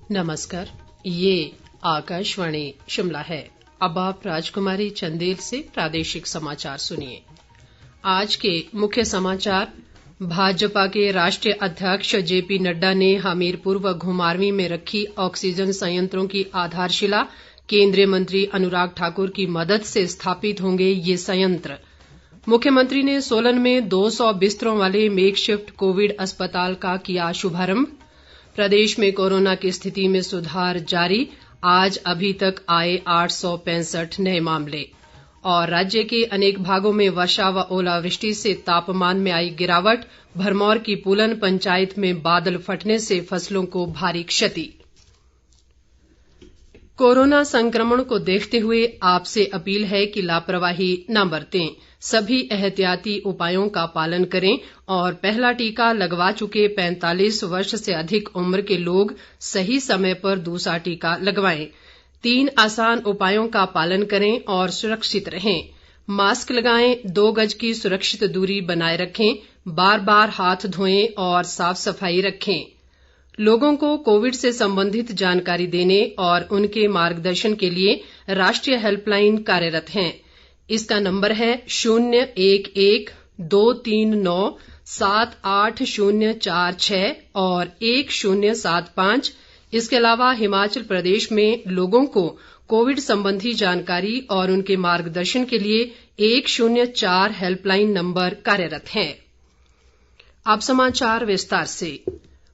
नमस्कार, ये आकाशवाणी शिमला है। अब आप राजकुमारी चंदेल से प्रादेशिक समाचार सुनिए। आज के मुख्य समाचार। भाजपा के राष्ट्रीय अध्यक्ष जेपी नड्डा ने हमीरपुर व घुमारवीं में रखी ऑक्सीजन संयंत्रों की आधारशिला। केंद्रीय मंत्री अनुराग ठाकुर की मदद से स्थापित होंगे ये संयंत्र। मुख्यमंत्री ने सोलन में 200 बिस्तरों वाले मेकशिफ्ट कोविड अस्पताल का किया शुभारंभ। प्रदेश में कोरोना की स्थिति में सुधार जारी, आज अभी तक आए 865 नए मामले। और राज्य के अनेक भागों में वर्षा व ओलावृष्टि से तापमान में आई गिरावट। भरमौर की पुलन पंचायत में बादल फटने से फसलों को भारी क्षति। कोरोना संक्रमण को देखते हुए आपसे अपील है कि लापरवाही न बरतें, सभी एहतियाती उपायों का पालन करें और पहला टीका लगवा चुके 45 वर्ष से अधिक उम्र के लोग सही समय पर दूसरा टीका लगवाएं। 3 आसान उपायों का पालन करें और सुरक्षित रहें। मास्क लगाएं, 2 गज की सुरक्षित दूरी बनाए रखें, बार बार हाथ धोएं और साफ सफाई रखें। लोगों को कोविड से संबंधित जानकारी देने और उनके मार्गदर्शन के लिए राष्ट्रीय हेल्पलाइन कार्यरत है। इसका नंबर है 011-239-78046 और 1075। इसके अलावा हिमाचल प्रदेश में लोगों को कोविड संबंधी जानकारी और उनके मार्गदर्शन के लिए 104 हेल्पलाइन नंबर कार्यरत है। अब समाचार विस्तार से।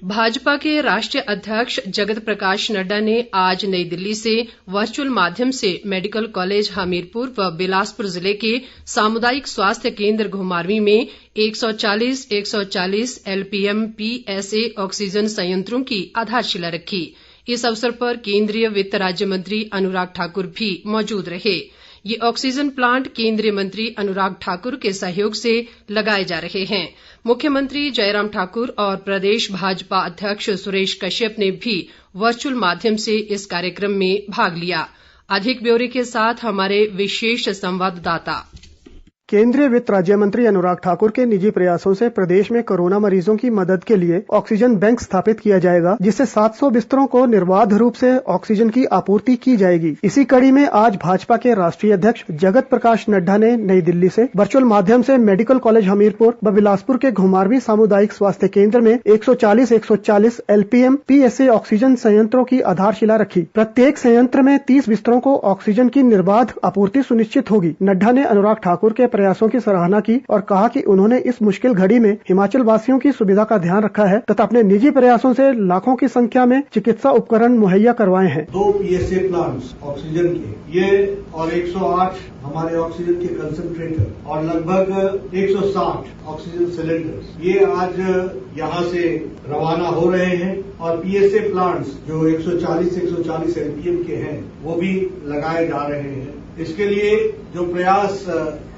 भाजपा के राष्ट्रीय अध्यक्ष जगत प्रकाश नड्डा ने आज नई दिल्ली से वर्चुअल माध्यम से मेडिकल कॉलेज हमीरपुर व बिलासपुर जिले के सामुदायिक स्वास्थ्य केंद्र घुमारवीं में 140 LPM PSA ऑक्सीजन संयंत्रों की आधारशिला रखी। इस अवसर पर केंद्रीय वित्त राज्य मंत्री अनुराग ठाकुर भी मौजूद रहे। ये ऑक्सीजन प्लांट केंद्रीय मंत्री अनुराग ठाकुर के सहयोग से लगाए जा रहे हैं। मुख्यमंत्री जयराम ठाकुर और प्रदेश भाजपा अध्यक्ष सुरेश कश्यप ने भी वर्चुअल माध्यम से इस कार्यक्रम में भाग लिया। अधिक ब्यौरे के साथ हमारे विशेष संवाददाता। केंद्रीय वित्त राज्य मंत्री अनुराग ठाकुर के निजी प्रयासों से प्रदेश में कोरोना मरीजों की मदद के लिए ऑक्सीजन बैंक स्थापित किया जाएगा, जिससे 700 बिस्तरों को निर्बाध रूप से ऑक्सीजन की आपूर्ति की जाएगी। इसी कड़ी में आज भाजपा के राष्ट्रीय अध्यक्ष जगत प्रकाश नड्डा ने नई दिल्ली से वर्चुअल माध्यम से मेडिकल कॉलेज हमीरपुर व बिलासपुर के घुमारवीं सामुदायिक स्वास्थ्य केंद्र में 140 LPM PSA ऑक्सीजन संयंत्रों की आधारशिला रखी। प्रत्येक संयंत्र में 30 बिस्तरों को ऑक्सीजन की निर्बाध आपूर्ति सुनिश्चित होगी। नड्डा ने अनुराग ठाकुर के प्रयासों की सराहना की और कहा कि उन्होंने इस मुश्किल घड़ी में हिमाचल वासियों की सुविधा का ध्यान रखा है तथा अपने निजी प्रयासों से लाखों की संख्या में चिकित्सा उपकरण मुहैया करवाए हैं। 2 PSA प्लांट्स ऑक्सीजन के ये और 108 हमारे ऑक्सीजन के कंसंट्रेटर और लगभग 160 ऑक्सीजन सिलेंडर ये आज यहाँ से रवाना हो रहे हैं और PSA प्लांट्स जो 140 LPM के हैं वो भी लगाए जा रहे हैं। इसके लिए जो प्रयास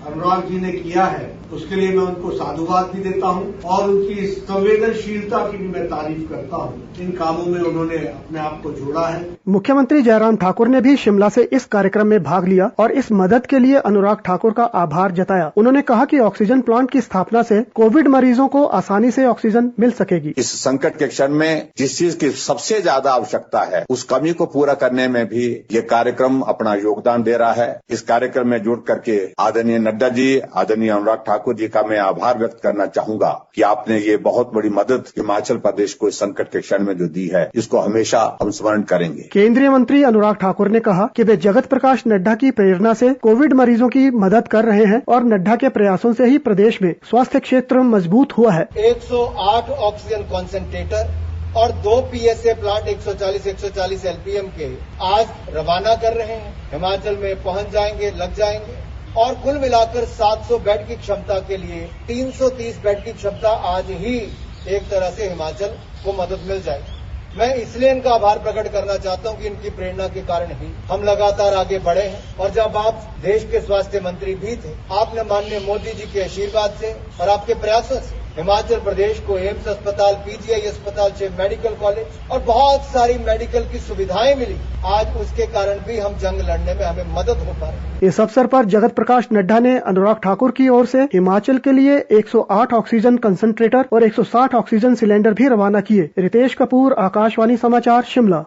अनुराग जी ने किया है उसके लिए मैं उनको साधुवाद भी देता हूं और उनकी संवेदनशीलता की भी मैं तारीफ करता हूं। इन कामों में उन्होंने अपने आप को जोड़ा है। मुख्यमंत्री जयराम ठाकुर ने भी शिमला से इस कार्यक्रम में भाग लिया और इस मदद के लिए अनुराग ठाकुर का आभार जताया। उन्होंने कहा कि ऑक्सीजन प्लांट की स्थापना से कोविड मरीजों को आसानी से ऑक्सीजन मिल सकेगी। इस संकट के क्षण में जिस चीज की सबसे ज्यादा आवश्यकता है उस कमी को पूरा करने में भी ये कार्यक्रम अपना योगदान दे रहा है। इस कार्यक्रम में जुड़ करके आदरणीय नड्डा जी, आदरणीय अनुराग ठाकुर जी का मैं आभार व्यक्त करना चाहूंगा कि आपने ये बहुत बड़ी मदद हिमाचल प्रदेश को इस संकट के क्षण में जो दी है इसको हमेशा हम स्मरण करेंगे। केंद्रीय मंत्री अनुराग ठाकुर ने कहा कि वे जगत प्रकाश नड्डा की प्रेरणा से कोविड मरीजों की मदद कर रहे हैं और नड्डा के प्रयासों से ही प्रदेश में स्वास्थ्य क्षेत्र मजबूत हुआ है। 108 ऑक्सीजन कॉन्सेंट्रेटर और 2 PSA प्लांट 140 LPM के आज रवाना कर रहे हैं। हिमाचल में पहुंच जाएंगे, लग जाएंगे और कुल मिलाकर 700 बेड की क्षमता के लिए 330 बेड की क्षमता आज ही एक तरह से हिमाचल को मदद मिल जाएगी। मैं इसलिए इनका आभार प्रकट करना चाहता हूं कि इनकी प्रेरणा के कारण ही हम लगातार आगे बढ़े हैं। और जब आप देश के स्वास्थ्य मंत्री भी थे, आपने माननीय मोदी जी के आशीर्वाद से और आपके प्रयासों से हिमाचल प्रदेश को एम्स अस्पताल, PGI अस्पताल से मेडिकल कॉलेज और बहुत सारी मेडिकल की सुविधाएं मिली। आज उसके कारण भी हम जंग लड़ने में हमें मदद हो पा रही है। इस अवसर पर जगत प्रकाश नड्डा ने अनुराग ठाकुर की ओर से हिमाचल के लिए 108 ऑक्सीजन कंसंट्रेटर और 160 ऑक्सीजन सिलेंडर भी रवाना किए। रितेश कपूर, आकाशवाणी समाचार, शिमला।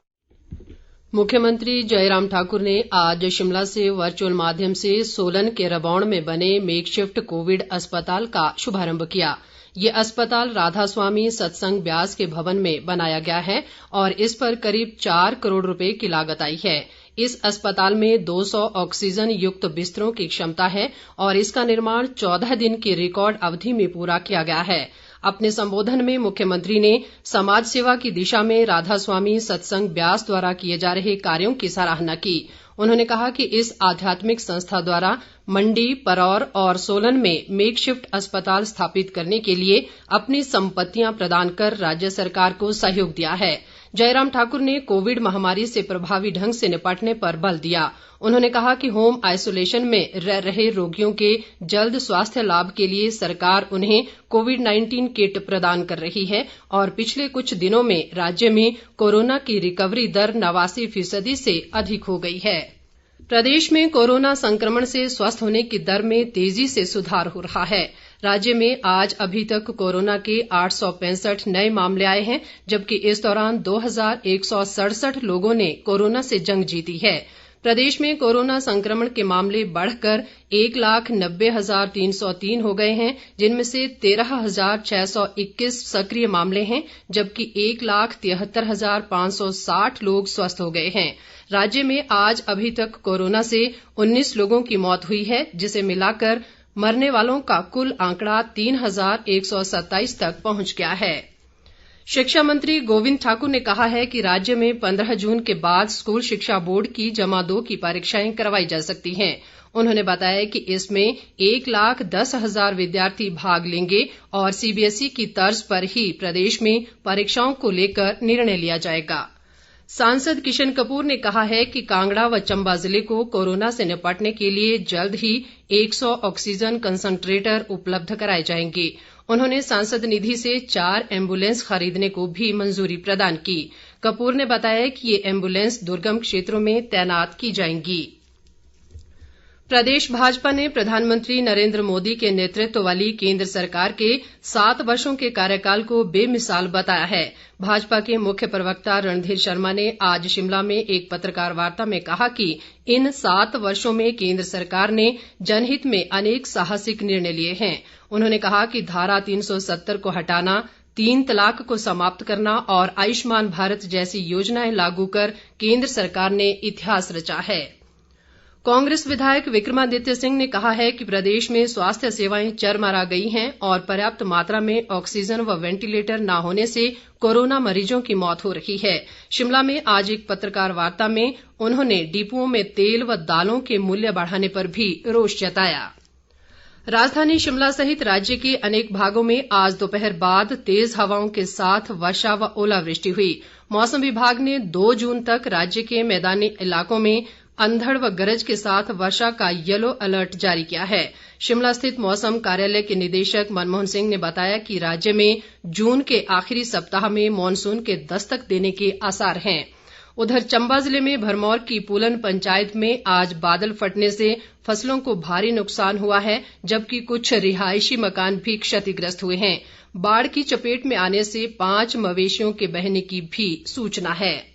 मुख्यमंत्री जयराम ठाकुर ने आज शिमला से वर्चुअल माध्यम से सोलन के रबौण में बने मेकशिफ्ट कोविड अस्पताल का शुभारंभ किया। ये अस्पताल राधा स्वामी सत्संग ब्यास के भवन में बनाया गया है और इस पर करीब 4 करोड़ रुपए की लागत आई है। इस अस्पताल में 200 ऑक्सीजन युक्त बिस्तरों की क्षमता है और इसका निर्माण 14 दिन की रिकॉर्ड अवधि में पूरा किया गया है। अपने संबोधन में मुख्यमंत्री ने समाज सेवा की दिशा में राधा स्वामी सत्संग ब्यास द्वारा किए जा रहे कार्यों की सराहना की। उन्होंने कहा कि इस आध्यात्मिक संस्था द्वारा मंडी, परौर और सोलन में मेकशिफ्ट अस्पताल स्थापित करने के लिए अपनी संपत्तियां प्रदान कर राज्य सरकार को सहयोग दिया है। जयराम ठाकुर ने कोविड महामारी से प्रभावी ढंग से निपटने पर बल दिया। उन्होंने कहा कि होम आइसोलेशन में रह रहे रोगियों के जल्द स्वास्थ्य लाभ के लिए सरकार उन्हें कोविड-19 किट प्रदान कर रही है और पिछले कुछ दिनों में राज्य में कोरोना की रिकवरी दर 89% से अधिक हो गई है। प्रदेश में कोरोना संक्रमण से स्वस्थ होने की दर में तेजी से सुधार हो रहा है। राज्य में आज अभी तक कोरोना के 865 नए मामले आए हैं, जबकि इस दौरान 2167 लोगों ने कोरोना से जंग जीती है। प्रदेश में कोरोना संक्रमण के मामले बढ़कर 1,90,303 हो गए हैं, जिनमें से 13,621 सक्रिय मामले हैं, जबकि 1,73,560 लोग स्वस्थ हो गए हैं। राज्य में आज अभी तक कोरोना से 19 लोगों की मौत हुई है, जिसे मिलाकर मरने वालों का कुल आंकड़ा 3,127 तक पहुंच गया है। शिक्षा मंत्री गोविंद ठाकुर ने कहा है कि राज्य में 15 जून के बाद स्कूल शिक्षा बोर्ड की जमा 2 की परीक्षाएं करवाई जा सकती हैं। उन्होंने बताया कि इसमें 1,10,000 विद्यार्थी भाग लेंगे और सीबीएसई की तर्ज पर ही प्रदेश में परीक्षाओं को लेकर निर्णय लिया जाएगा। सांसद किशन कपूर ने कहा है कि कांगड़ा व चंबा जिले को कोरोना से निपटने के लिए जल्द ही 100 ऑक्सीजन कंसंट्रेटर उपलब्ध कराए जाएंगे। उन्होंने सांसद निधि से 4 एम्बुलेंस खरीदने को भी मंजूरी प्रदान की। कपूर ने बताया कि ये एम्बुलेंस दुर्गम क्षेत्रों में तैनात की जाएंगी। प्रदेश भाजपा ने प्रधानमंत्री नरेंद्र मोदी के नेतृत्व वाली केंद्र सरकार के 7 वर्षों के कार्यकाल को बेमिसाल बताया है। भाजपा के मुख्य प्रवक्ता रणधीर शर्मा ने आज शिमला में एक पत्रकार वार्ता में कहा कि इन 7 वर्षों में केंद्र सरकार ने जनहित में अनेक साहसिक निर्णय लिए हैं। उन्होंने कहा कि धारा 370 को हटाना, 3 तलाक को समाप्त करना और आयुष्मान भारत जैसी योजनाएं लागू कर केंद्र सरकार ने इतिहास रचा है। कांग्रेस विधायक विक्रमादित्य सिंह ने कहा है कि प्रदेश में स्वास्थ्य सेवाएं चरमरा गई हैं और पर्याप्त मात्रा में ऑक्सीजन व वेंटिलेटर न होने से कोरोना मरीजों की मौत हो रही है। शिमला में आज एक पत्रकार वार्ता में उन्होंने डिपुओं में तेल व दालों के मूल्य बढ़ाने पर भी रोष जताया। राजधानी शिमला सहित राज्य के अनेक भागों में आज दोपहर बाद तेज हवाओं के साथ वर्षा व ओलावृष्टि हुई। मौसम विभाग ने 2 जून तक राज्य के मैदानी इलाकों में अंधड़ व गरज के साथ वर्षा का येलो अलर्ट जारी किया है। शिमला स्थित मौसम कार्यालय के निदेशक मनमोहन सिंह ने बताया कि राज्य में जून के आखिरी सप्ताह में मॉनसून के दस्तक देने के आसार हैं। उधर चंबा जिले में भरमौर की पुलन पंचायत में आज बादल फटने से फसलों को भारी नुकसान हुआ है, जबकि कुछ रिहायशी मकान भी क्षतिग्रस्त हुए हैं। बाढ़ की चपेट में आने से 5 मवेशियों के बहने की भी सूचना है।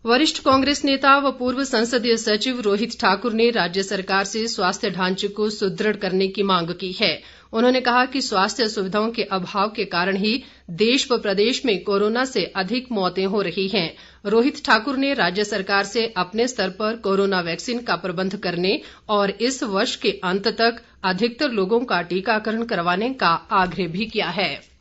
वरिष्ठ कांग्रेस नेता व पूर्व संसदीय सचिव रोहित ठाकुर ने राज्य सरकार से स्वास्थ्य ढांचे को सुदृढ़ करने की मांग की है। उन्होंने कहा कि स्वास्थ्य सुविधाओं के अभाव के कारण ही देश व प्रदेश में कोरोना से अधिक मौतें हो रही हैं। रोहित ठाकुर ने राज्य सरकार से अपने स्तर पर कोरोना वैक्सीन का प्रबंध करने और इस वर्ष के अंत तक अधिकतर लोगों का टीकाकरण करवाने का आग्रह भी किया है।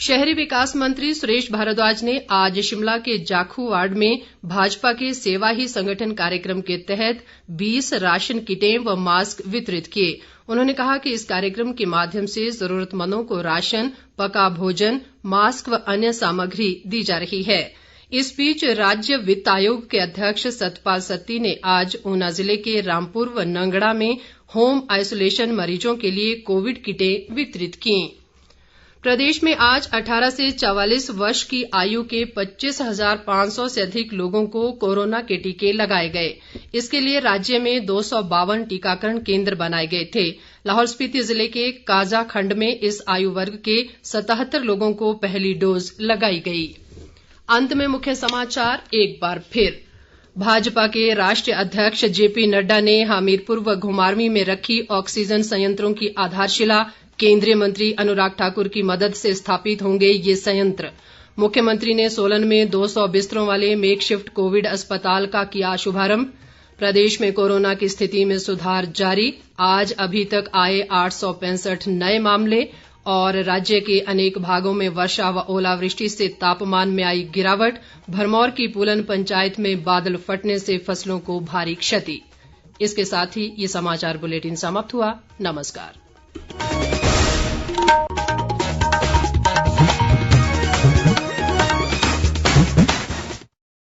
शहरी विकास मंत्री सुरेश भारद्वाज ने आज शिमला के जाखू वार्ड में भाजपा के सेवा ही संगठन कार्यक्रम के तहत 20 राशन किटें व मास्क वितरित किए। उन्होंने कहा कि इस कार्यक्रम के माध्यम से जरूरतमंदों को राशन, पका भोजन, मास्क व अन्य सामग्री दी जा रही है। इस बीच राज्य वित्त आयोग के अध्यक्ष सतपाल सत्ती ने आज ऊना जिले के रामपुर व नंगड़ा में होम आइसोलेशन मरीजों के लिए कोविड किटें वितरित की। प्रदेश में आज 18 से 44 वर्ष की आयु के 25,500 से अधिक लोगों को कोरोना के टीके लगाए गए। इसके लिए राज्य में 252 टीकाकरण केंद्र बनाए गए थे। लाहौल स्पीति जिले के काजा खंड में इस आयु वर्ग के 77 लोगों को पहली डोज लगाई गई। अंत में मुख्य समाचार एक बार फिर। भाजपा के राष्ट्रीय अध्यक्ष जेपी नड्डा ने हमीरपुर व घुमारवीं में रखी ऑक्सीजन संयंत्रों की आधारशिला। केंद्रीय मंत्री अनुराग ठाकुर की मदद से स्थापित होंगे ये संयंत्र। मुख्यमंत्री ने सोलन में 200 बिस्तरों वाले मेकशिफ्ट कोविड अस्पताल का किया शुभारंभ। प्रदेश में कोरोना की स्थिति में सुधार जारी। आज अभी तक आए 865 नए मामले। और राज्य के अनेक भागों में वर्षा व ओलावृष्टि से तापमान में आई गिरावट। भरमौर की पुलन पंचायत में बादल फटने से फसलों को भारी क्षति। इसके साथ ही ये समाचार बुलेटिन समाप्त हुआ। नमस्कार।